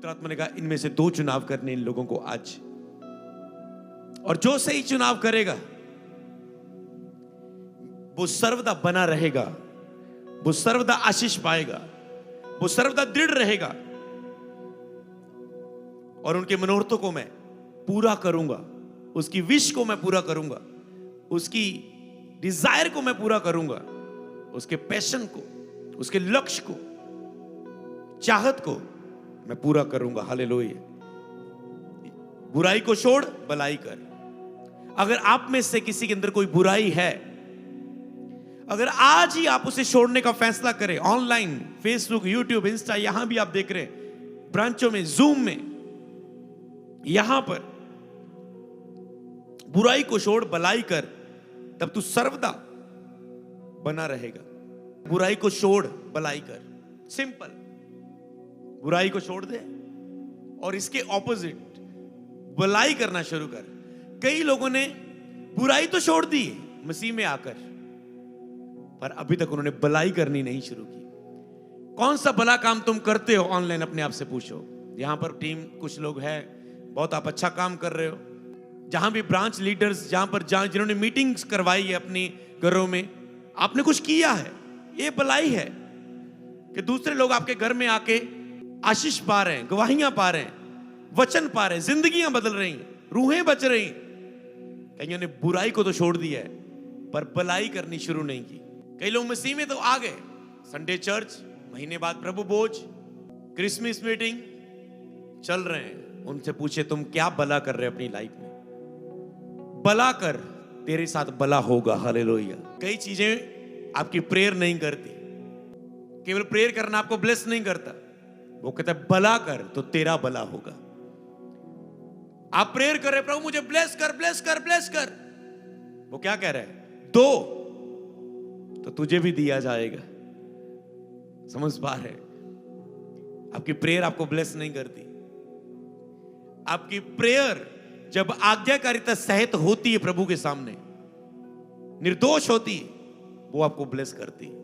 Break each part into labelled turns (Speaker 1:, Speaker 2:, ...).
Speaker 1: पवित्र आत्मा ने कहा इनमें से 2 चुनाव करने इन लोगों को आज, और जो सही चुनाव करेगा वो सर्वदा बना रहेगा, वो सर्वदा आशीष पाएगा, वो सर्वदा दृढ़ रहेगा, और उनके मनोरथों को मैं पूरा करूंगा, उसकी विश को मैं पूरा करूंगा, उसकी डिजायर को मैं पूरा करूंगा, उसके पैशन को, उसके लक्ष्य को, चाहत को मैं पूरा करूंगा। हालेलुया। बुराई को छोड़ भलाई कर। अगर आप में से किसी के अंदर कोई बुराई है, अगर आज ही आप उसे छोड़ने का फैसला करें, ऑनलाइन फेसबुक, यूट्यूब, इंस्टा, यहां भी आप देख रहे हैं, ब्रांचों में, जूम में, यहां पर बुराई को छोड़ भलाई कर, तब तू सर्वदा बना रहेगा। बुराई को छोड़ भलाई कर, सिंपल। बुराई को छोड़ दे और इसके ऑपोजिट भलाई करना शुरू कर। कई लोगों ने बुराई तो छोड़ दी मसीह में आकर, पर अभी तक उन्होंने भलाई करनी नहीं शुरू की। कौन सा भला काम तुम करते हो? ऑनलाइन अपने आप से पूछो। यहां पर टीम कुछ लोग हैं, बहुत आप अच्छा काम कर रहे हो। जहां भी ब्रांच लीडर्स, जहां जिन्होंने मीटिंग्स करवाई है अपनी घरों में, आपने कुछ किया है, ये भलाई है कि दूसरे लोग आपके घर में आके आशीष पा रहे हैं, गवाहियां पा रहे हैं, वचन पा रहे हैं, जिंदगियां बदल रही हैं, रूहें बच रही हैं। कईयों ने बुराई को तो छोड़ दिया है पर भलाई करनी शुरू नहीं की। कई लोग मसीह में तो आ गए, संडे चर्च, महीने बाद प्रभु भोज, क्रिसमस मीटिंग चल रहे हैं। उनसे पूछे तुम क्या भला कर रहे हो अपनी लाइफ में? भला कर, तेरे साथ भला होगा। हालेलुया। कई चीजें आपकी प्रेयर नहीं करती, केवल प्रेयर करना आपको ब्लेस नहीं करता। वो कहता है भला कर तो तेरा भला होगा। आप प्रेयर कर रहे, प्रभु मुझे ब्लेस कर, ब्लेस कर, ब्लेस कर। वो क्या कह रहा है? दो तो तुझे भी दिया जाएगा। समझ पा रहे? आपकी प्रेयर आपको ब्लेस नहीं करती। आपकी प्रेयर जब आज्ञाकारिता सहित होती है प्रभु के सामने, निर्दोष होती है, वो आपको ब्लेस करती है।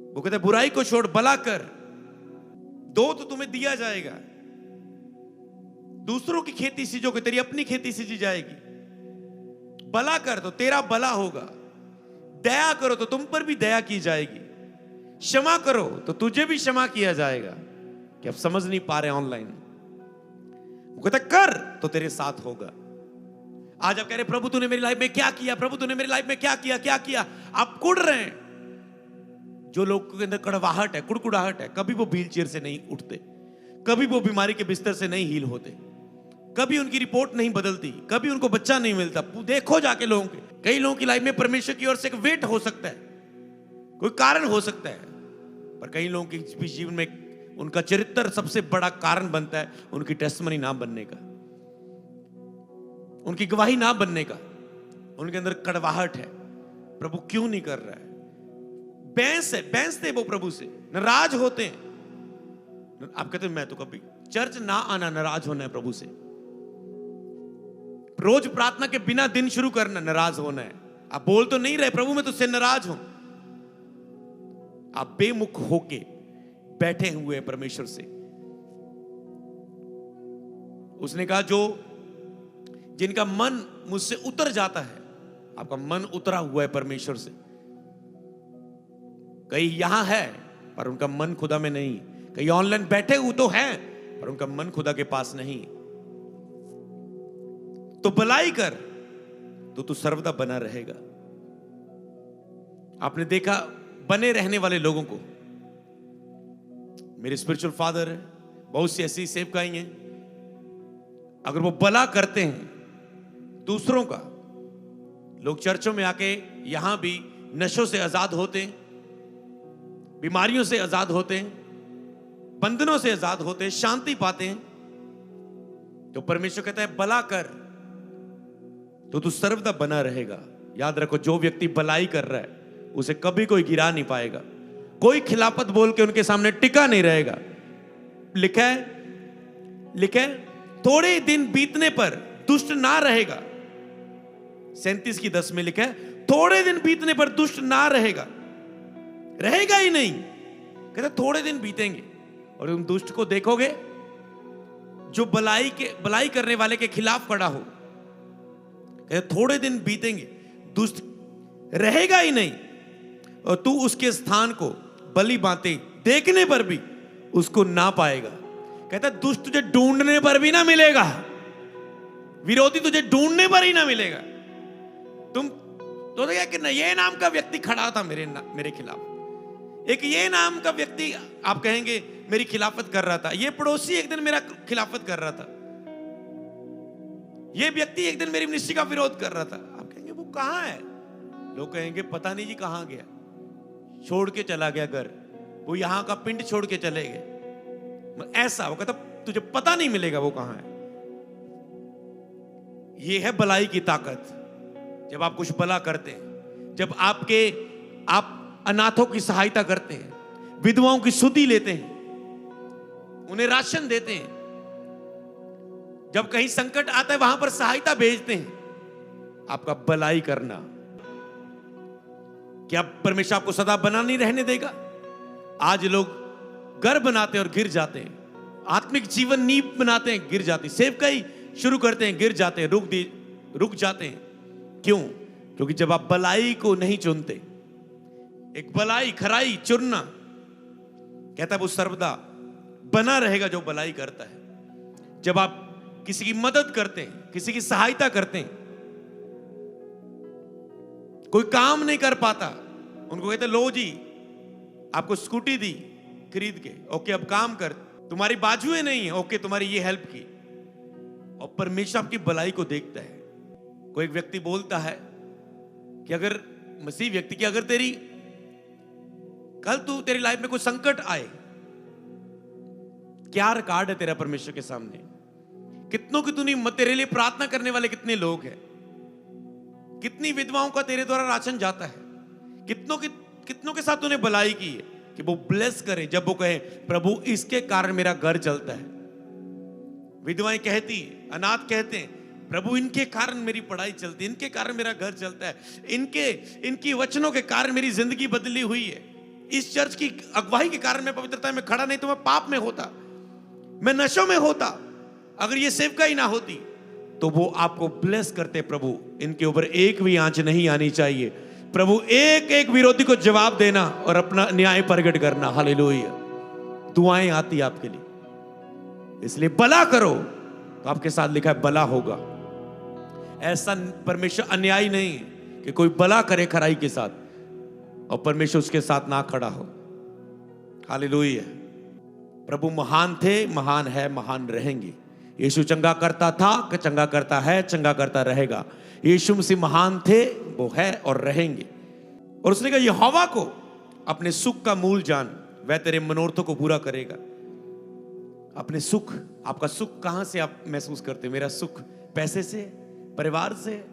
Speaker 1: वो कहते हैं बुराई को छोड़ भला कर, दो तो तुम्हें दिया जाएगा। दूसरों की खेती सींचो कि तेरी अपनी खेती सींची जाएगी। भला कर तो तेरा भला होगा। दया करो तो तुम पर भी दया की जाएगी। क्षमा करो तो तुझे भी क्षमा किया जाएगा। कि आप समझ नहीं पा रहे ऑनलाइन, वो कहता कर तो तेरे साथ होगा। आज आप कह रहे प्रभु तूने मेरी लाइफ में क्या किया, प्रभु तूने मेरी लाइफ में क्या किया, क्या किया। आप कुड़ रहे हैं। जो लोग के अंदर कड़वाहट है, कुड़कुड़ाहट है, कभी वो व्हील चेयर से नहीं उठते, कभी वो बीमारी के बिस्तर से नहीं हील होते, कभी उनकी रिपोर्ट नहीं बदलती, कभी उनको बच्चा नहीं मिलता। देखो जाके लोगों के, कई लोगों की लाइफ में परमेश्वर की ओर से एक वेट हो सकता है, कोई कारण हो सकता है, पर कई लोगों के जीवन में उनका चरित्र सबसे बड़ा कारण बनता है उनकी टेस्टमनी ना बनने का, उनकी गवाही ना बनने का। उनके अंदर कड़वाहट है, प्रभु क्यों नहीं कर रहा है। बैंस है, बैंसते वो प्रभु से, नाराज होते हैं। आप कहते हैं मैं तो कभी चर्च ना आना नाराज होना है प्रभु से। रोज प्रार्थना के बिना दिन शुरू करना नाराज होना है। आप बोल तो नहीं रहे प्रभु मैं तुझसे नाराज हूं, आप बेमुख होके बैठे हुए हैं परमेश्वर से। उसने कहा जो जिनका मन मुझसे उतर जाता है, आपका मन उतरा हुआ है परमेश्वर से। कई यहां है पर उनका मन खुदा में नहीं, कई ऑनलाइन बैठे हुए तो हैं पर उनका मन खुदा के पास नहीं। तो भलाई कर तो तू सर्वदा बना रहेगा। आपने देखा बने रहने वाले लोगों को, मेरे स्पिरिचुअल फादर है, बहुत सी ऐसी सेवकाई हैं, अगर वो भला करते हैं दूसरों का, लोग चर्चों में आके यहां भी नशों से आजाद होते हैं, बीमारियों से आजाद होते हैं, बंधनों से आजाद होते हैं, शांति पाते हैं। तो परमेश्वर कहता है भला कर तो तू सर्वदा बना रहेगा। याद रखो जो व्यक्ति भलाई कर रहा है उसे कभी कोई गिरा नहीं पाएगा, कोई खिलाफत बोल के उनके सामने टिका नहीं रहेगा। लिखा है थोड़े दिन बीतने पर दुष्ट ना रहेगा। 37:10 में लिखा है थोड़े दिन बीतने पर दुष्ट ना रहेगा, रहेगा ही नहीं। कहता थोड़े दिन बीतेंगे और तुम दुष्ट को देखोगे जो भलाई करने वाले के खिलाफ खड़ा हो, कहते थोड़े दिन बीतेंगे, दुष्ट रहेगा ही नहीं, और तू उसके स्थान को बलि बांते देखने पर भी उसको ना पाएगा। कहता दुष्ट तुझे ढूंढने पर भी ना मिलेगा, विरोधी तुझे ढूंढने पर ही ना मिलेगा। तुम तो देखा कि ये नाम का व्यक्ति खड़ा था मेरे खिलाफ, एक ये नाम का व्यक्ति आप कहेंगे मेरी खिलाफत कर रहा था, ये पड़ोसी एक दिन मेरा खिलाफत कर रहा था, ये व्यक्ति एक दिन मेरी मिनिस्ट्री का विरोध कर रहा था। आप कहेंगे वो कहां है? लोग कहेंगे पता नहीं जी कहां गया, छोड़ के चला गया घर, वो यहां का पिंड छोड़ के चले गए। ऐसा वो कहता तुझे पता नहीं मिलेगा वो कहां है। ये है भलाई की ताकत। जब आप कुछ भला करते हैं, जब आप अनाथों की सहायता करते हैं, विधवाओं की सुधि लेते हैं, उन्हें राशन देते हैं, जब कहीं संकट आता है वहां पर सहायता भेजते हैं, आपका भलाई करना, क्या परमेश्वर आपको सदा बना नहीं रहने देगा? आज लोग घर बनाते हैं और गिर जाते हैं, आत्मिक जीवन नींव बनाते हैं, गिर जाते हैं, सेवका ही शुरू करते हैं, गिर जाते हैं, रुक जाते हैं। क्यों? क्योंकि जब आप भलाई को नहीं चुनते, एक भलाई खराई चुनना, कहता है वो सर्वदा बना रहेगा जो भलाई करता है। जब आप किसी की मदद करते हैं, किसी की सहायता करते हैं, कोई काम नहीं कर पाता, उनको कहते लो जी आपको स्कूटी दी खरीद के, ओके अब काम कर, तुम्हारी बाजुएं नहीं है, ओके तुम्हारी ये हेल्प की, और परमेश्वर आपकी भलाई को देखता है। कोई एक व्यक्ति बोलता है कि अगर मसीह व्यक्ति की अगर तेरी लाइफ में कोई संकट आए, क्या रिकॉर्ड है तेरा परमेश्वर के सामने? कितनों की तूने तेरे लिए प्रार्थना करने वाले कितने लोग हैं, कितनी विधवाओं का तेरे द्वारा राशन जाता है, कितनों के साथ तूने भलाई की है कि वो ब्लेस करे, जब वो कहे प्रभु इसके कारण मेरा घर चलता है। विधवाएं कहती, अनाथ कहते हैं प्रभु इनके कारण मेरी पढ़ाई चलती है, इनके कारण मेरा घर चलता है, इनकी वचनों के कारण मेरी जिंदगी बदली हुई है, इस चर्च की अगुवाई के कारण मैं पवित्रता में खड़ा, नहीं तो मैं पाप में होता, मैं नशों में होता, अगर ये सेवका ही ना होती। तो वो आपको ब्लेस करते, प्रभु इनके ऊपर एक भी आंच नहीं आनी चाहिए, प्रभु एक एक विरोधी को जवाब देना और अपना न्याय प्रकट करना। हालेलुया। दुआएं आती आपके लिए, इसलिए भला करो तो आपके साथ लिखा है भला होगा। ऐसा परमेश्वर अन्यायी नहीं है कि कोई भला करे खराई के साथ और परमेश्वर उसके साथ ना खड़ा हो। हालेलुया। प्रभु महान थे, महान है, महान रहेंगे। यीशु चंगा करता था, चंगा करता है, चंगा करता रहेगा। यीशु मसीह महान थे, वो है और रहेंगे। और उसने कहा यहोवा को अपने सुख का मूल जान, वह तेरे मनोरथों को पूरा करेगा। अपने सुख, आपका सुख कहां से आप महसूस करते? मेरा सुख पैसे से, परिवार से,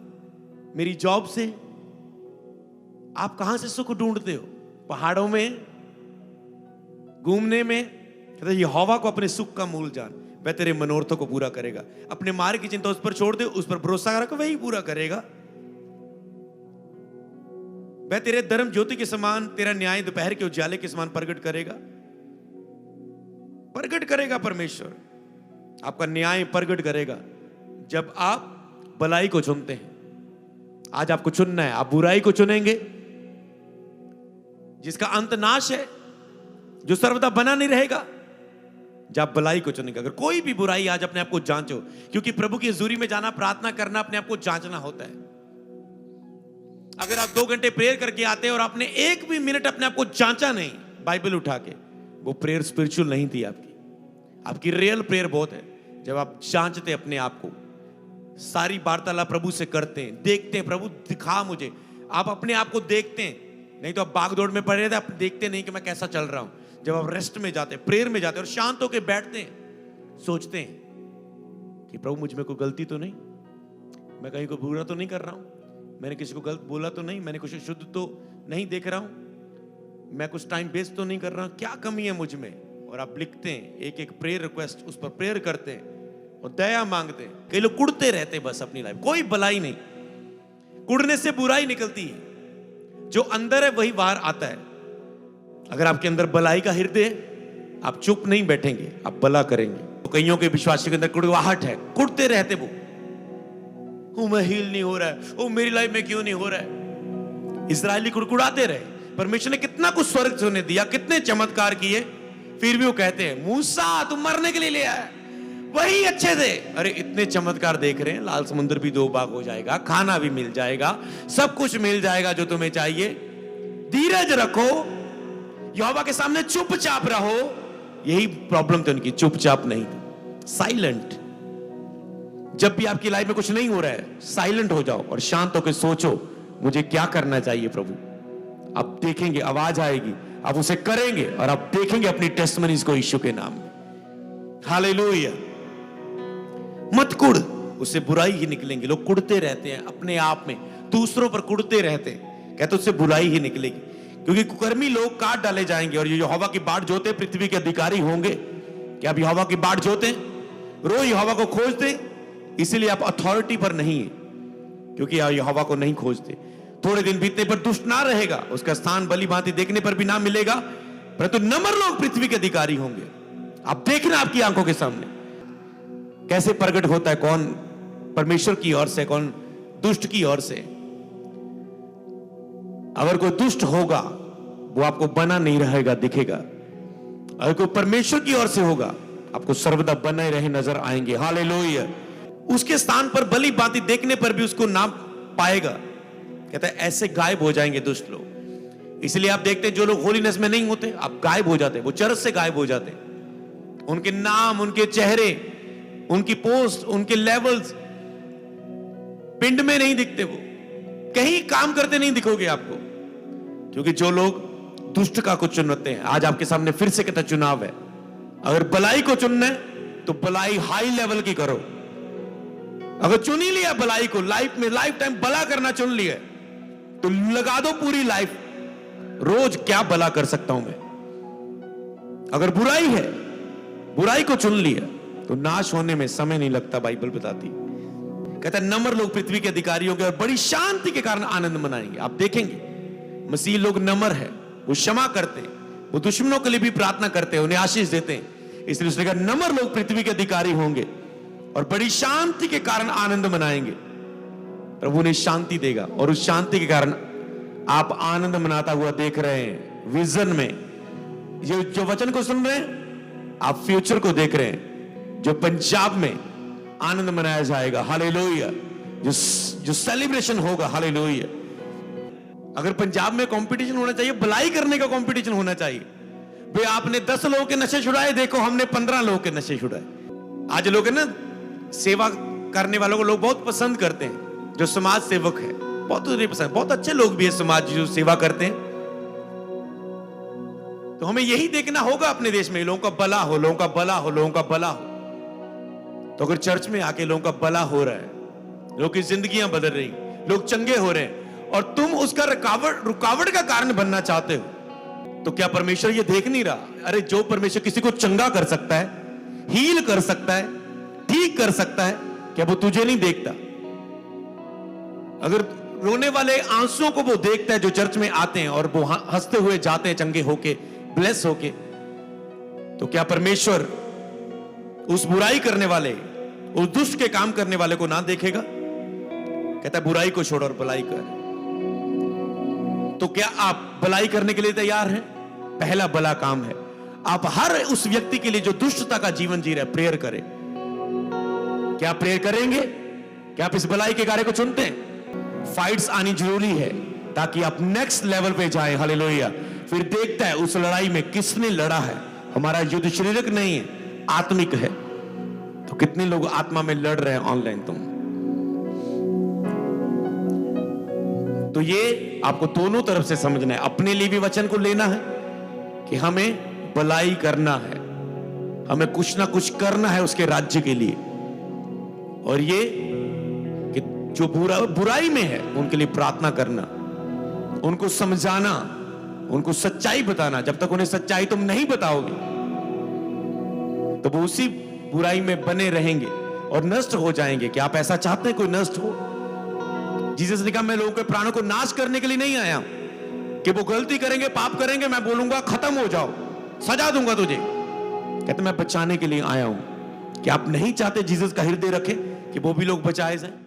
Speaker 1: मेरी जॉब से? आप कहां से सुख ढूंढते हो? पहाड़ों में, घूमने में? कहते यहोवा को अपने सुख का मूल जान, वह तेरे मनोरथों को पूरा करेगा। अपने मार्ग की चिंता उस पर छोड़ दे, उस पर भरोसा रख, वही पूरा करेगा। वह तेरे धर्म ज्योति के समान, तेरा न्याय दोपहर के उजाले के समान प्रकट करेगा। प्रकट करेगा परमेश्वर, आपका न्याय प्रकट करेगा जब आप भलाई को चुनते हैं। आज आपको चुनना है, आप बुराई को चुनेंगे जिसका अंत नाश है, जो सर्वदा बना नहीं रहेगा, जब आप भलाई को चुनेंगे। अगर कोई भी बुराई आज अपने आप को जांचो, क्योंकि प्रभु की हजूरी में जाना, प्रार्थना करना, अपने आप को जांचना होता है। अगर आप 2 घंटे प्रेयर करके आते हैं और आपने 1 भी मिनट अपने आप को जांचा नहीं बाइबल उठा के, वो प्रेयर स्पिरिचुअल नहीं थी आपकी रियल प्रेयर बहुत है जब आप जांचते अपने आप को, सारी वार्तालाप प्रभु से करते हैं, देखते हैं प्रभु दिखा मुझे। आप अपने आप को देखते हैं, नहीं तो आप भागदौड़ में पड़े रहते, आप देखते नहीं कि मैं कैसा चल रहा हूं। जब आप रेस्ट में जाते हैं, प्रेयर में जाते हैं और शांत होकर बैठते हैं, सोचते हैं कि प्रभु मुझ में कोई गलती तो नहीं, मैं कहीं को बुरा तो नहीं कर रहा हूं, मैंने किसी को गलत बोला तो नहीं, मैंने कुछ शुद्ध तो नहीं देख रहा हूं, मैं कुछ टाइम वेस्ट तो नहीं कर रहा हूं, क्या कमी है मुझ में। और आप लिखते हैं एक एक प्रेयर रिक्वेस्ट, उस पर प्रेयर करते हैं और दया मांगते हैं। कई लोग कुड़ते रहते हैं बस अपनी लाइफ, कोई भलाई नहीं। कुड़ने से बुराई निकलती है, जो अंदर है वही बाहर आता है। अगर आपके अंदर भलाई का हृदय, आप चुप नहीं बैठेंगे, आप भला करेंगे। तो कईयों के विश्वासी के अंदर कुड़वाहट है, कुड़ते रहते वो मैं हील नहीं हो रहा है, ओ मेरी लाइफ में क्यों नहीं हो रहा है। इस्राएली कुड़कुड़ाते रहे, परमेश्वर ने कितना कुछ स्वर्ग से उन्हें दिया, कितने चमत्कार किए, फिर भी वो कहते हैं मूसा तुम मरने के लिए ले आया, वही अच्छे थे। अरे इतने चमत्कार देख रहे हैं, लाल समुद्र भी 2 भाग हो जाएगा, खाना भी मिल जाएगा, सब कुछ मिल जाएगा जो तुम्हें चाहिए, धीरज रखो, यहोवा के सामने चुपचाप रहो। यही प्रॉब्लम थी उनकी, चुपचाप नहीं, साइलेंट। जब भी आपकी लाइफ में कुछ नहीं हो रहा है, साइलेंट हो जाओ और शांत होकर सोचो मुझे क्या करना चाहिए प्रभु। आप देखेंगे आवाज आएगी, आप उसे करेंगे और आप देखेंगे अपनी टेस्टमनीज को यीशु के नाम में। हालेलुया। मत कुड़, उससे बुराई ही निकलेंगे। लोग कुड़ते रहते हैं अपने आप में, दूसरों पर कुड़ते रहते हैं, कहते उससे बुराई ही निकलेगी, क्योंकि कुकर्मी लोग काट डाले जाएंगे। और ये यहोवा की बाट जोते पृथ्वी के अधिकारी होंगे। क्या आप यहोवा की बाट जोते, रोज यहोवा को खोजते, इसीलिए आप अथॉरिटी पर नहीं है, क्योंकि आप यहोवा को नहीं खोजते। थोड़े दिन बीतने पर दुष्ट ना रहेगा, उसका स्थान भली भांति देखने पर भी ना मिलेगा, परंतु नम्र लोग पृथ्वी के अधिकारी होंगे। आप देखना आपकी आंखों के सामने कैसे प्रकट होता है कौन परमेश्वर की ओर से, कौन दुष्ट की ओर से। अगर कोई दुष्ट होगा वो आपको बना नहीं रहेगा, दिखेगा। अगर कोई परमेश्वर की ओर से होगा आपको सर्वदा बने रहे नजर आएंगे। हालेलुया। उसके स्थान पर भली भांति देखने पर भी उसको ना पाएगा। कहता है ऐसे गायब हो जाएंगे दुष्ट लोग। इसलिए आप देखते हैं जो लोग होलीनेस में नहीं होते, आप गायब हो जाते, वो चर्च से गायब हो जाते। उनके नाम, उनके चेहरे, उनकी पोस्ट, उनके लेवल्स पिंड में नहीं दिखते, वो कहीं काम करते नहीं दिखोगे आपको, क्योंकि जो लोग दुष्ट का कुछ चुनते हैं। आज आपके सामने फिर से कहता चुनाव है, अगर भलाई को चुनना है तो भलाई हाई लेवल की करो। अगर चुन ही लिया भलाई को, लाइफ में लाइफ टाइम भला करना चुन लिया, तो लगा दो पूरी लाइफ, रोज क्या भला कर सकता हूं मैं। अगर बुराई है, बुराई को चुन लिया तो नाश होने में समय नहीं लगता, बाइबल बताती। कहता है नम्र लोग पृथ्वी के अधिकारी होंगे और बड़ी शांति के कारण आनंद मनाएंगे। आप देखेंगे मसीह लोग नम्र है, वो क्षमा करते, वो दुश्मनों के लिए भी प्रार्थना करते हैं, उन्हें आशीष देते हैं। इसलिए उसने कहा नम्र लोग पृथ्वी के अधिकारी होंगे और बड़ी शांति के कारण आनंद मनाएंगे। प्रभु उन्हें शांति देगा और उस शांति के कारण आप आनंद मनाता हुआ देख रहे हैं विजन में। जो वचन को सुन रहे हैं आप फ्यूचर को देख रहे हैं, जो पंजाब में आनंद मनाया जाएगा। हालेलुया। जो सेलिब्रेशन होगा। हालेलुया। अगर पंजाब में कंपटीशन होना चाहिए, भलाई करने का कंपटीशन होना चाहिए। भाई आपने 10 लोगों के नशे छुड़ाए, देखो हमने 15 लोगों के नशे छुड़ाए। आज लोग है ना, सेवा करने वालों को लोग बहुत पसंद करते हैं, जो समाज सेवक है बहुत पसंद, बहुत अच्छे लोग भी है समाज जो सेवा करते हैं। तो हमें यही देखना होगा अपने देश में, लोगों का भला हो, लोगों का भला हो, लोगों का भला हो। तो अगर चर्च में आके लोगों का भला हो रहा है, लोगों की जिंदगियां बदल रही, लोग चंगे हो रहे हैं, और तुम उसका रुकावट का कारण बनना चाहते हो, तो क्या परमेश्वर ये देख नहीं रहा? अरे जो परमेश्वर किसी को चंगा कर सकता है, हील कर सकता है, ठीक कर सकता है, क्या वो तुझे नहीं देखता? अगर रोने वाले आंसुओं को वो देखता है जो चर्च में आते हैं और वो हंसते हुए जाते हैं चंगे होके, ब्लेस होके, तो क्या परमेश्वर उस बुराई करने वाले, उस दुष्ट के काम करने वाले को ना देखेगा? कहता है बुराई को छोड़ और भलाई कर। तो क्या आप भलाई करने के लिए तैयार हैं? पहला भला काम है आप हर उस व्यक्ति के लिए जो दुष्टता का जीवन जी रहा है, प्रेयर करें। क्या प्रेयर करेंगे? क्या आप इस भलाई के कार्य को चुनते हैं? फाइट्स आनी जरूरी है ताकि आप नेक्स्ट लेवल पे जाएं। हालेलुया। फिर देखता है उस लड़ाई में किसने लड़ा है। हमारा युद्ध शारीरिक नहीं है, आत्मिक है। तो कितने लोग आत्मा में लड़ रहे हैं ऑनलाइन तुम? तो ये आपको दोनों तरफ से समझना है। अपने लिए भी वचन को लेना है कि हमें भलाई करना है, हमें कुछ ना कुछ करना है उसके राज्य के लिए, और ये कि जो बुराई में है उनके लिए प्रार्थना करना, उनको समझाना, उनको सच्चाई बताना। जब तक उन्हें सच्चाई तुम नहीं बताओगे तो वो उसी बुराई में बने रहेंगे और नष्ट हो जाएंगे। क्या आप ऐसा चाहते हैं कोई नष्ट हो? जीसस ने कहा मैं लोगों के प्राणों को नाश करने के लिए नहीं आया कि वो गलती करेंगे, पाप करेंगे, मैं बोलूंगा खत्म हो जाओ, सजा दूंगा तुझे। कहते मैं बचाने के लिए आया हूं। कि आप नहीं चाहते जीसस का हृदय रखे कि वो भी लोग बचाए जाएं?